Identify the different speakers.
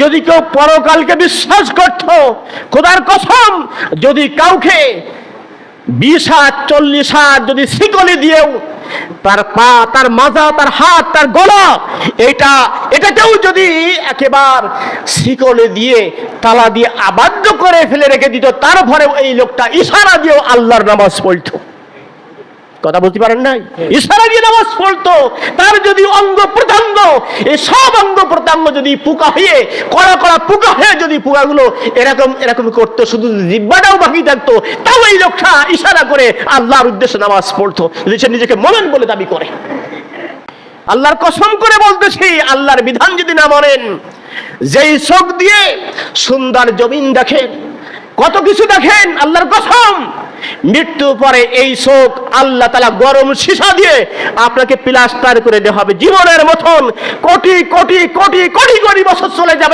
Speaker 1: যদি কেউ পরকালকে বিশ্বাস করত, খোদার কসম, যদি কাউকে 20 হাত 40 হাত যদি শিকলি দিয়েও তার পা, তার মাজা, তার হাত, তার গলা, এটাকেও যদি একেবারে শিকলে দিয়ে তালা দিয়ে আবদ্ধ করে ফেলে রেখে দিত, তারপরেও এই লোকটা ইশারা দিয়েও আল্লাহর নামাজ পড়তো। কথা বলতে পারেন নাই? ইশারা দিয়ে নামাজ পড়তো। তার যদি অঙ্গ প্রত্যঙ্গ, এই সব অঙ্গ প্রত্যঙ্গ যদি পোকা হয়ে, কড়া কড়া পোকা হয়ে যদি পোকাগুলো এরকম এরকম করতো, শুধু জিহ্বাটাও বাকি থাকতো, তাও এই লোকটা ইশারা করে আল্লাহর উদ্দেশ্যে নামাজ পড়তো, যদি সে নিজেকে মোমেন বলে দাবি করে। আল্লাহর কসম করে বলতেছি, আল্লাহর বিধান যদি না মানেন, যেই চোখ দিয়ে সুন্দর জমিন দেখেন, কত কিছু দেখেন, আল্লাহর কসম, মৃত্যু পরে এই চোখ আল্লাহ তাআলা গরম সীসা দিয়ে আপনাকে প্লাস্টার করে দেওয়া হবে। জীবনের মতন কোটি কোটি কোটি কোটি কোটি বছর চলে যাবে।